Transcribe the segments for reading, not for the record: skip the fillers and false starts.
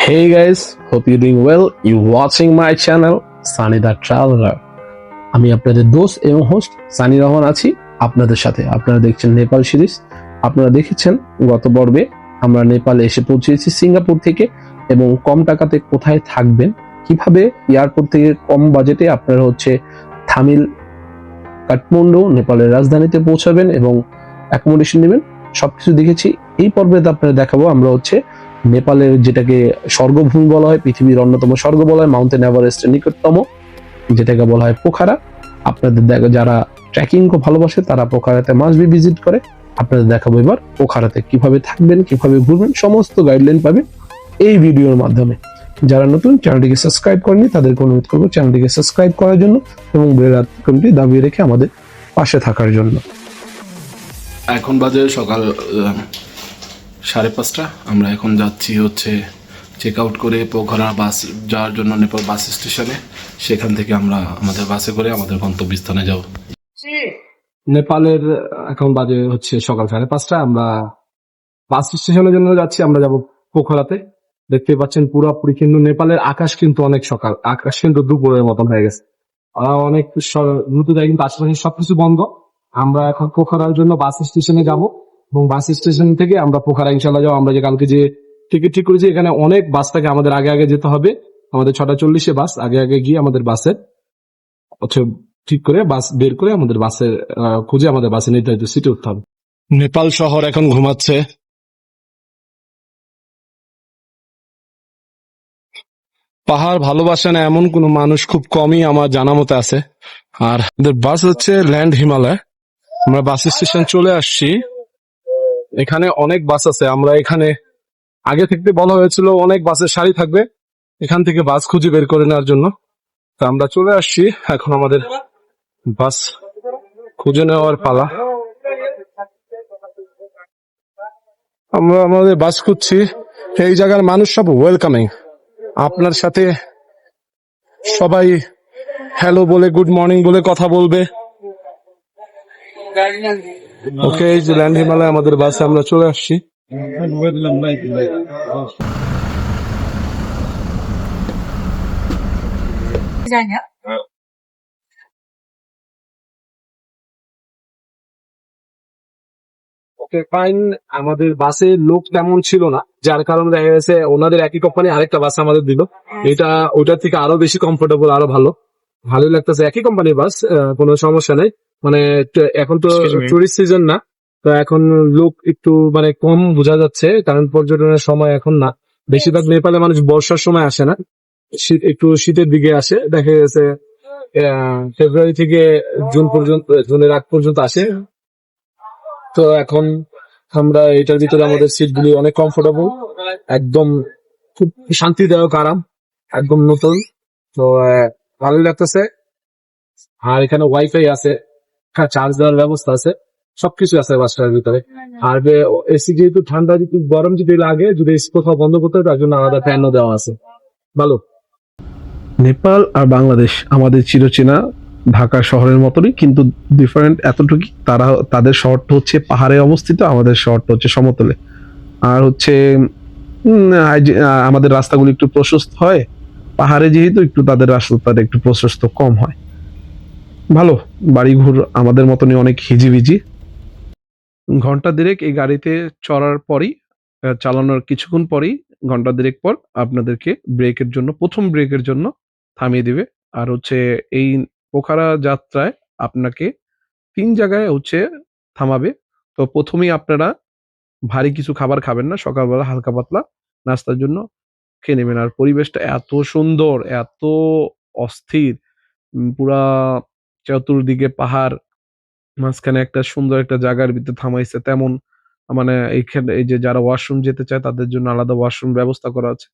Hey guys, hope you're doing well. You watching my channel Sunny the Traveler. আমি আপনাদের দোস্ত এবং host Sunny Rahman আছি আপনাদের সাথে। আপনারা দেখছেন নেপাল সিরিজ। আপনারা দেখেছেন গত পর্বে আমরা নেপালে এসে পৌঁছেছি সিঙ্গাপুর থেকে, এবং কম টাকাতে কোথায় থাকবেন, কিভাবে এয়ারপোর্ট থেকে কম বাজেটে আপনারা থামিল কাঠমান্ডু নেপালের রাজধানীতে পৌঁছাবেন এবং অ্যাকোমোডেশন নেবেন, সবকিছু দেখেছি। এই পর্বে আপনারা দেখাবো আমরা নেপালের যেটাকে স্বর্গভূমি বলা হয়, পৃথিবীর অন্যতম স্বর্গ বলা হয়, মাউন্টেন এভারেস্টের নিকটতম যেটাকে বলা হয় পোখারা। আপনাদের যারা ট্রেকিং খুব ভালোবাসে তারা পোখারাতে মাস্ট বি ভিজিট করে। আপনাদের দেখাবো এবার পোখারাতে কিভাবে থাকবেন, কিভাবে ঘুরবেন, সমস্ত গাইডলাইন পাবেন এই ভিডিওর মাধ্যমে। যারা নতুন চ্যানেলটিকে সাবস্ক্রাইব করেনি তাদেরকে অনুরোধ করবো চ্যানেলটিকে সাবস্ক্রাইব করার জন্য এবং বেল আইকনটি দাবিয়ে রেখে আমাদের পাশে থাকার জন্য। এখন বাজে সকাল 5:30। আমরা এখন যাচ্ছি চেক আউট করে পোখরা বাস যাওয়ার জন্য নেপাল বাস স্টেশনে। সেখান থেকে আমরা আমাদের বাসে করে আমাদের গন্তব্যস্থানে যাব। নেপালের এখন বাজে সকাল 5:30। আমরা বাস স্টেশনের জন্য যাচ্ছি। আমরা যাব পোখরাতে। দেখতে পাচ্ছেন পুরোপুরি কিন্তু নেপালের আকাশ কিন্তু অনেক সকাল, আকাশ কিন্তু দুপুরের মতন হয়ে গেছে। অনেক দ্রুত যায়, কিন্তু আশেপাশে সবকিছু বন্ধ। আমরা এখন পোখরার জন্য বাস স্টেশনে যাব এবং বাস স্টেশন থেকে আমরা পোখরা ইনশাল্লাহ যাবো। আমরা যে কালকে যে টিকিট ঠিক করেছি, এখানে অনেক বাস থাকে, আমাদের আগে আগে যেতে হবে। আমাদের 6:40 বাস, আগে আগে গিয়ে আমাদের বাসের ঠিক করে বাস বের করে আমাদের বাসের খুঁজে আমাদের বাসে নির্ধারিত সিটে উঠতে হবে। নেপাল শহর এখন ঘুমাচ্ছে। পাহাড় ভালোবাসে না এমন কোন মানুষ খুব কমই আমার জানা মতে আছে। আর আমাদের বাস ল্যান্ড হিমালয়। আমরা বাস স্টেশন চলে আসছি। এখানে অনেক বাস আছে। আমরা এখানে আগে থেকে বলা হয়েছিল অনেক বাসের সারি থাকবে, এখান থেকে বাস খুঁজে বের করে নেওয়ার জন্য। তো আমরা চলে আসছি, এখন আমাদের বাস খুঁজে নেওয়ার পালা। আমরা আমাদের বাস খুঁজছি। এই জায়গার মানুষ সব ওয়েলকামিং, আপনার সাথে সবাই হ্যালো বলে, গুড মর্নিং বলে কথা বলবে। ওকে, এই যে ল্যান্ড হিমালয় আমাদের বাসে আমরা চলে আসছি। Okay fine. আমাদের বাসে লোক তেমন ছিল না, যার কারণে দেখা গেছে ওনাদের একই কোম্পানি আরেকটা বাস আমাদের দিল। এটা ওটার থেকে আরো বেশি কমফোর্টেবল, আরো ভালোই লাগতেছে। একই কোম্পানির বাস, কোনো সমস্যা নেই। মানে এখন তো টুরিস্ট সিজন না, তো এখন লোক একটু কম বোঝা যাচ্ছে, কারণ পর্যটনের সময় এখন না। বেশিরভাগ নেপালে মানুষ বর্ষার সময় আসে না, একটু শীতের দিকে আসে। দেখা গেছে ফেব্রুয়ারি থেকে জুন পর্যন্ত, জুনের আগ পর্যন্ত আসে। তো এখন আমরা এটার ভিতরে আমাদের সিট গুলি অনেক কমফোর্টেবল, একদম খুব শান্তিদায়ক, আরাম, একদম নতুন। তো ভালোই লাগতেছে। আর এখানে ওয়াইফাই আছে, চার্জ দেওয়ার ব্যবস্থা আছে, সবকিছু আছে বাসটার ভিতরে। আর এসি যেহেতু ঠান্ডা, যদি গরম যদি লাগে, যদি এসি কোথাও বন্ধ করতে হয়, তার জন্য আলাদা ফ্যানও দেওয়া আছে। ভালো। নেপাল আর বাংলাদেশ আমাদের চিরচেনা ঢাকা শহরের মতনই, কিন্তু ডিফারেন্ট এতটুকু, তাদের শহরটা পাহাড়ে অবস্থিত, আমাদের শহরটা সমতলে। আর আমাদের রাস্তাগুলো একটু প্রশস্ত হয়, পাহাড়ে যেহেতু একটু তাদের রাস্তাটা একটু প্রশস্ত কম হয়। ভালো, বাড়িঘর আমাদের মতনই অনেক হিজিবিজি। ঘন্টা দেড়েক এই গাড়িতে চড়ার পরই, চালানোর কিছুক্ষণ পরেই, ঘন্টা দেড়েক পর আপনাদেরকে প্রথম ব্রেকের জন্য থামিয়ে দিবে। আর এই পোখারা যাত্রায় আপনাকে 3 জায়গায় থামাবে। তো প্রথমেই আপনারা ভারী কিছু খাবার খাবেন না, সকালবেলা হালকা পাতলা নাস্তার জন্য খেয়ে নেবেন। আর পরিবেশটা এত সুন্দর, এত অস্থির, পুরা চতুর্দিকে পাহাড়, মাঝখানে একটা সুন্দর একটা জায়গার ভিতরে থামাইছে। তেমন এইখানে এই যে যারা ওয়াশরুম যেতে চায় তাদের জন্য আলাদা ওয়াশরুম ব্যবস্থা করা আছে।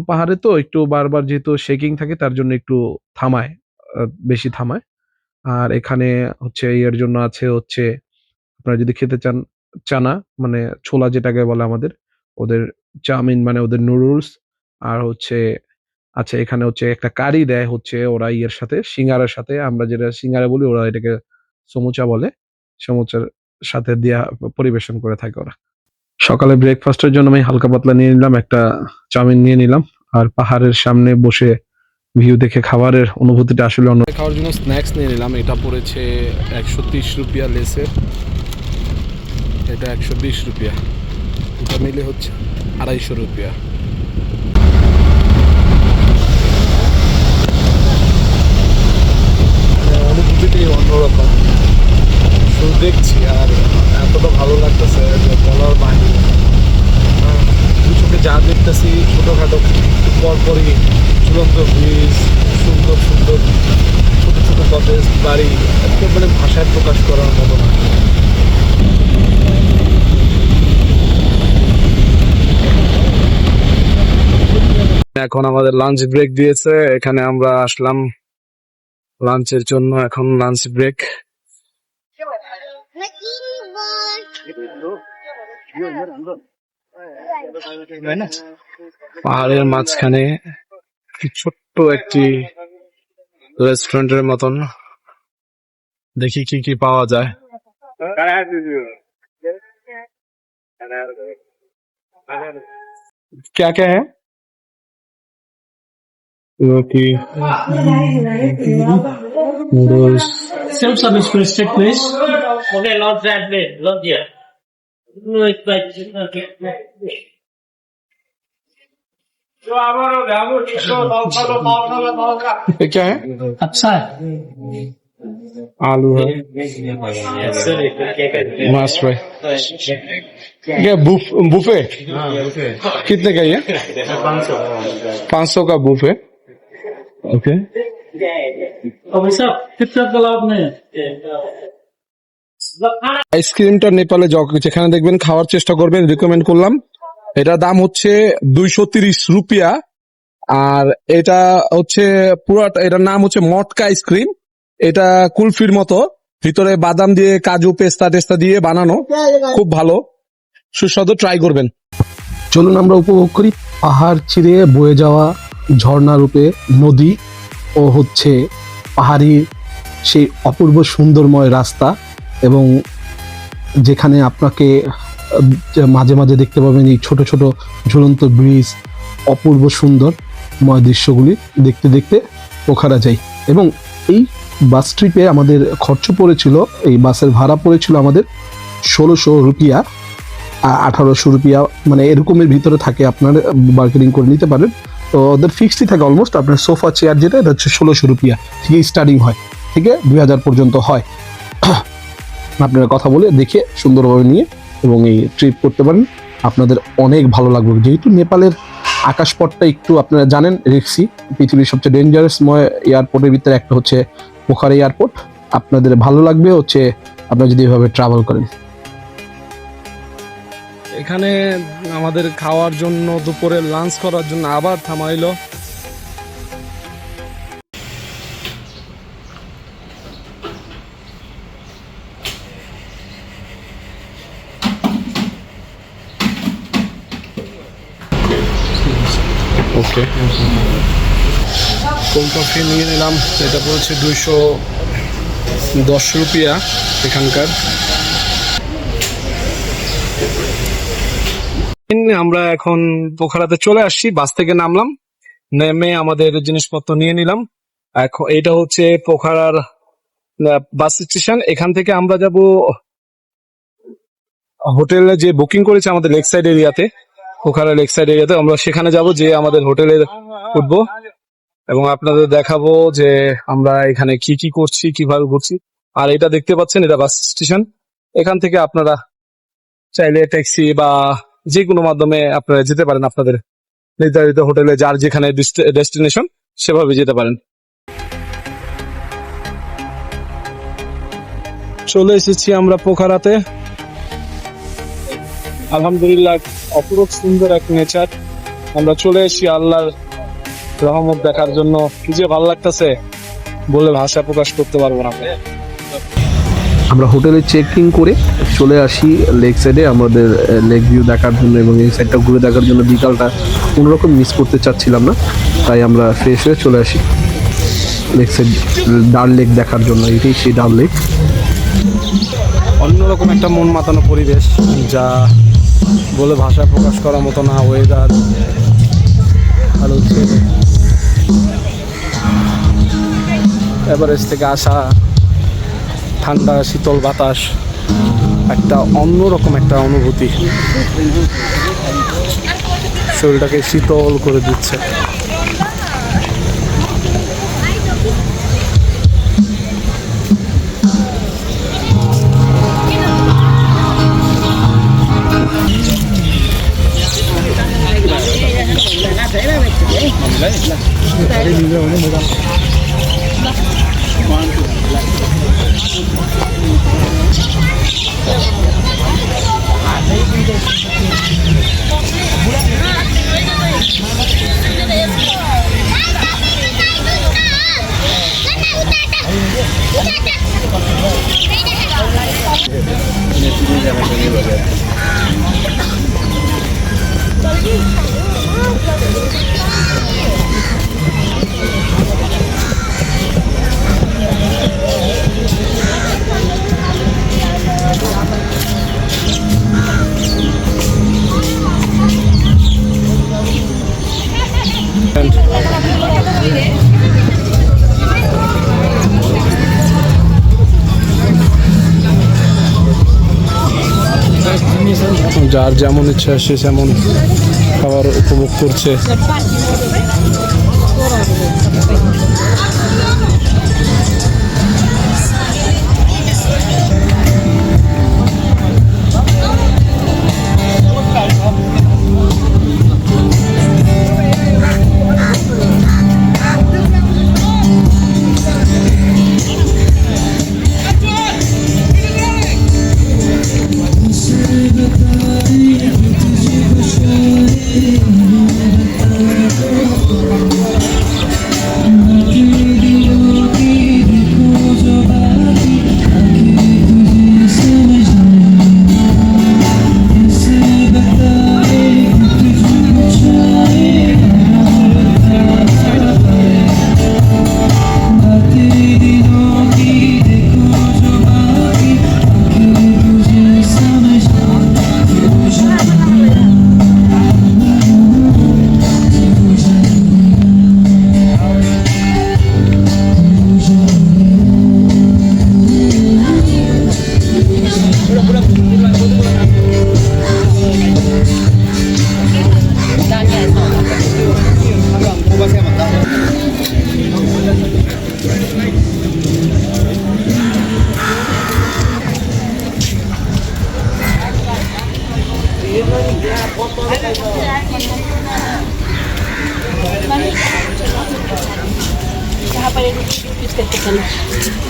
পাহাড়ে তো একটু বারবার যেহেতু শেকিং থাকে, তার জন্য একটু থামায়, বেশি থামায়। আর এখানে এর জন্য আছে আপনারা যদি খেতে চান চানা, ছোলা যেটাকে বলে আমাদের, ওদের চাউমিন ওদের নুডলস। আর আচ্ছা, এখানে একটা কারি দেয় ওরা ইয়ের সাথে, সিঙ্গারার সাথে। আমরা যেটা সিঙ্গারা বলি, ওরা এটাকে সমুচা বলে। সমুচার সাথে দিয়া পরিবেশন করে থাকে ওরা। সকালে ব্রেকফাস্টের জন্য আমি হালকা পাতলা নিয়ে নিলাম, একটা চাউমিন নিয়ে নিলাম। আর পাহাড়ের সামনে বসে ভিউ দেখে খাবারের অনুভূতিটা আসলে অন্য। খাওয়ার জন্য স্ন্যাক্স নিয়ে নিলাম। এটা পড়েছে 130 রুপিয়া লেসের, এটা 120 রুপিয়া, এটা মিলে হচ্ছে 250 রুপিয়া। অনুভূতিটাই অন্যরকম, শুধু দেখছি আর এতটা ভালো লাগতেছে যে বলার বাহিরে। দু চোখে যা দেখতেছি ছোটোখাটো পরপরই ঝুলন্ত ব্রিজ, সুন্দর সুন্দর ছোট ছোট কটেজ বাড়ি, একেবারে ভাষায় প্রকাশ করার মতো না। এখন আমাদের লাঞ্চ ব্রেক দিয়েছে, এখানে আমরা আসলাম লাঞ্চের জন্য। এখন লাঞ্চ ব্রেক। পাহাড়ের মাঝখানে ছোট্ট একটি রেস্টুরেন্টের মতন, দেখি কি কি পাওয়া যায়। क्या क्या है? रोटी, noodles, Self service please, take please. Okay, not that way, not here. No, it's like okay. ये क्या है? अच्छा है। आलू है, मस्त है। क्या बुफे? कितने का ये? 500 का बुफे। ओके। अभी सब कितना तालाब में? আইসক্রিমটা নেপালে যেখানে দেখবেন খাওয়ার চেষ্টা করবেন, রিকমেন্ড করলাম। এটার দাম হচ্ছে 230 রুপিয়া। আর এটা হচ্ছে পুরাটা, এটার নাম হচ্ছে মটকা আইসক্রিম। এটা কুলফির মতো, ভিতরে বাদাম দিয়ে কাজু পেস্তা টেস্তা দিয়ে বানানো, খুব ভালো সুস্বাদু, ট্রাই করবেন। চলুন আমরা উপভোগ করি পাহাড় চিরে বয়ে যাওয়া ঝর্ণা রূপে নদী ও হচ্ছে পাহাড়ি সেই অপূর্ব সুন্দরময় রাস্তা, এবং যেখানে আপনাকে মাঝে মাঝে দেখতে পাবেন এই ছোট ছোট ঝুলন্ত ব্রিজ, অপূর্ব সুন্দরময় দৃশ্যগুলি দেখতে দেখতে পোখারা যায়। এবং এই বাস ট্রিপে আমাদের খরচ পড়েছিল, এই বাসের ভাড়া পড়েছিল আমাদের 1600 রুপিয়া, 1800 রুপিয়া, মানে এরকমের ভিতরে থাকে, আপনার বার্গেনিং করে নিতে পারেন। তো ওদের ফিক্সডই থাকে অলমোস্ট। আপনার সোফা চেয়ার যেটা, এটা হচ্ছে 1600 রুপিয়া থেকে স্টার্টিং হয়, থেকে 2000 পর্যন্ত হয়। আপনারা কথা বলে দেখে সুন্দরভাবে নিয়ে এবং এই ট্রিপ করতে পারেন, আপনাদের অনেক ভালো লাগবে। যেহেতু নেপালের আকাশপথটা একটু আপনারা জানেন রিক্সি, পৃথিবীর সবচেয়ে ডেঞ্জারাসময় এয়ারপোর্টের ভিতরে একটা হচ্ছে পোখারা এয়ারপোর্ট। আপনাদের ভালো লাগবে হচ্ছে আপনারা যদি এভাবে ট্রাভেল করেন। এখানে আমাদের খাওয়ার জন্য, দুপুরে লাঞ্চ করার জন্য আবার থামাইলো। ওকে, কোল্ড কফি নিয়ে নিলাম, এটা পড়েছে 210 রুপিয়া এখানকার। আমরা এখন পোখারাতে চলে আসছি, বাস থেকে নামলাম, নেমে আমাদের জিনিসপত্র নিয়ে নিলাম। এখন এটা হচ্ছে পোখারার বাস স্টেশন। এখান থেকে আমরা যাব হোটেলে, যে বুকিং করেছে আমাদের লেক সাইড এরিয়াতে, পোখারা লেক সাইড এরিয়াতে, আমরা সেখানে যাব, যে আমাদের হোটেলে উঠবো এবং আপনাদের দেখাবো যে আমরা এখানে কি কি করছি, কিভাবে ঘুরছি। আর এটা দেখতে পাচ্ছেন, এটা বাস স্টেশন। এখান থেকে আপনারা চাইলে ট্যাক্সি বা যে কোনো মাধ্যমে আপনারা যেতে পারেন আপনাদের নির্ধারিত হোটেলে, যার যেখানে ডেস্টিনেশন সেভাবে যেতে পারেন। চলে এসেছি আমরা পোখারাতে। আলহামদুলিল্লাহ, অপরূপ সুন্দর এক নেচার। আমরা চলে এসেছি আল্লাহর রহমত দেখার জন্য। কি যে ভালো লাগতেছে, বলে ভাষা প্রকাশ করতে পারবো না। আমরা হোটেলে চেক ইন করে চলে আসি লেক সাইডে আমাদের লেক ভিউ দেখার জন্য, এবং এই সাইডটা ঘুরে দেখার জন্য। বিকালটা কোনোরকম মিস করতে চাচ্ছিলাম না, তাই আমরা ফ্রেশ হয়ে চলে আসি লেক সাইড, ডাল লেক দেখার জন্য। এটাই সেই ডাল লেক। অন্যরকম একটা মন মাতানো পরিবেশ, যা বলে ভাষায় প্রকাশ করার মতো না। ওয়েদার আর হচ্ছে এভারেস্ট থেকে আসা ঠান্ডা শীতল বাতাস, একটা অন্যরকম একটা অনুভূতি, শরীরটাকে শীতল করে দিচ্ছে। যার যেমন ইচ্ছা সে যেমন খাবার উপভোগ করছে।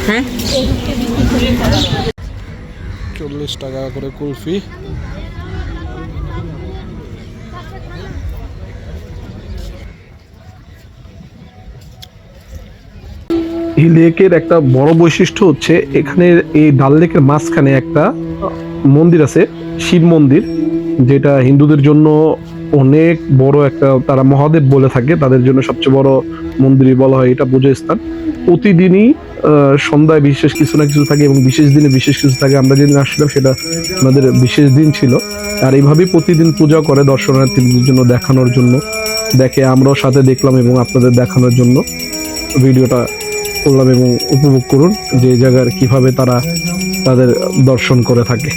হ্যাঁ 40 টাকা করে কুলফি। এই লেকের একটা বড় বৈশিষ্ট্য হচ্ছে এখানে এই ডাল লেকের মাঝখানে একটা মন্দির আছে, শিব মন্দির, যেটা হিন্দুদের জন্য অনেক বড় একটা, তারা মহাদেব বলে থাকে, তাদের জন্য সবচেয়ে বড় মন্দিরই বলা হয় এটা, পুজো স্থান। প্রতিদিনই সন্ধ্যায় বিশেষ কিছু না কিছু থাকে এবং বিশেষ দিনে বিশেষ কিছু থাকে। আমরা যেদিন আসছিলাম সেটা আমাদের বিশেষ দিন ছিল। আর এইভাবেই প্রতিদিন পূজা করে দর্শনার্থীদের জন্য, দেখানোর জন্য দেখে, আমরাও সাথে দেখলাম এবং আপনাদের দেখানোর জন্য ভিডিওটা করলাম। এবং উপভোগ করুন যে জায়গার কিভাবে তারা তাদের দর্শন করে থাকে।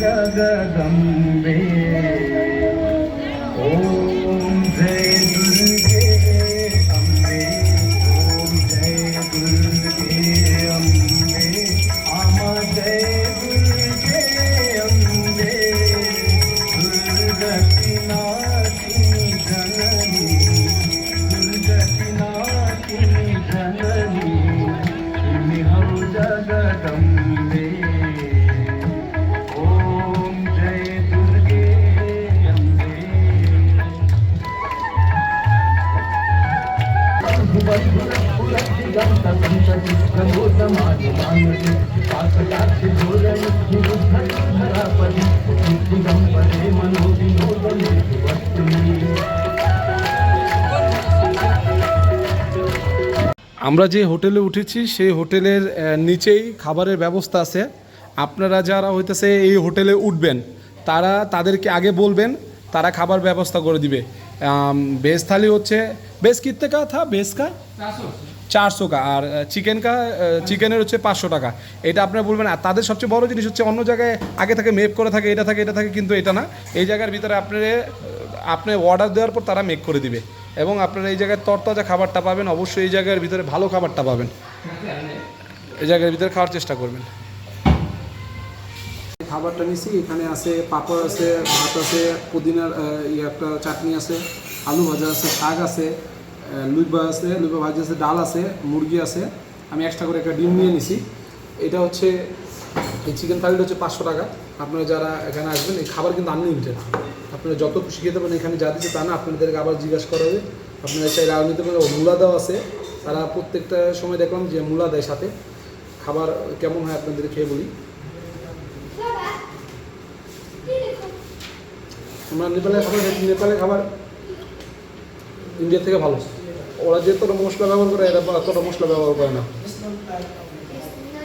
जगदम्बे ओम जय दुर्गे अम्बे, ओम जय दुर्गे अम्बे, आमा जय दुर्गे अम्बे, दुर्गति नाशिनी जननी, दुर्गति नाशिनी जननी, तुम हो जगदम्बे। ओम जय दुर्गे अम्बे। धरापरी दिगंबरे मनोविनोदने वस्तुनी আমরা যে হোটেলে উঠেছি সেই হোটেলের নিচেই খাবারের ব্যবস্থা আছে। আপনারা যারা হইতেছে এই হোটেলে উঠবেন তাদেরকে আগে বলবেন, তারা খাবার ব্যবস্থা করে দিবে। ভেজ থালি হচ্ছে ভেজ কিতনে কা থা, ভেজ কা 400 কা, আর চিকেনের হচ্ছে 500 টাকা। এটা আপনারা বলবেন। আর তাদের সবচেয়ে বড় জিনিস হচ্ছে অন্য জায়গায় আগে থেকে মেক করে থাকে, এটা থাকে, কিন্তু এটা না। এই জায়গার ভিতরে আপনি অর্ডার দেওয়ার পর তারা মেক করে দিবে, এবং আপনারা এই জায়গায় তরতাজা খাবারটা পাবেন। অবশ্যই এই জায়গার ভিতরে ভালো খাবারটা পাবেন, এই জায়গার ভিতরে খাওয়ার চেষ্টা করবেন। খাবারটা নিছি, এখানে আছে পাঁপড় আছে, ভাত আছে, পুদিনার একটা চাটনি আছে, আলু ভাজা আছে, শাক আছে, লুইবা আছে, লুইবা ভাজি আছে, ডাল আছে, মুরগি আছে। আমি এক্সট্রা করে একটা ডিম নিয়ে নিছি। এটা হচ্ছে এই চিকেন থালিটা হচ্ছে 500 টাকা। আপনারা যারা এখানে আসবেন, এই খাবার কিন্তু আনলিমিটেড, আপনারা যত খুশি খেতে পারেন। এখানে যা দিচ্ছে তা না, আপনাদেরকে আবার জিজ্ঞাসা করা হবে। আপনারা চাইলে আরও নিতে পারেন। মূলা দেওয়া আছে, তারা প্রত্যেকটা সময় দেখলাম যে মূলা দেয় সাথে। খাবার কেমন হয় আপনাদের খেয়ে বলি। আমরা নেপালের খাবার ইন্ডিয়া থেকে ভালো। ওরা যেতটা মশলা ব্যবহার করে, এরা এতটা মশলা ব্যবহার করে না।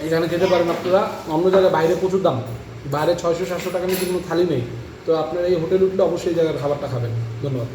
এখানে খেতে পারেন আপনারা। অন্য জায়গায় বাইরে প্রচুর দাম, বাইরে 600-700 টাকা নিয়ে কোনো থালি নেই। তো আপনারা এই হোটেলে উঠলে অবশ্যই এই জায়গার খাবারটা খাবেন। ধন্যবাদ।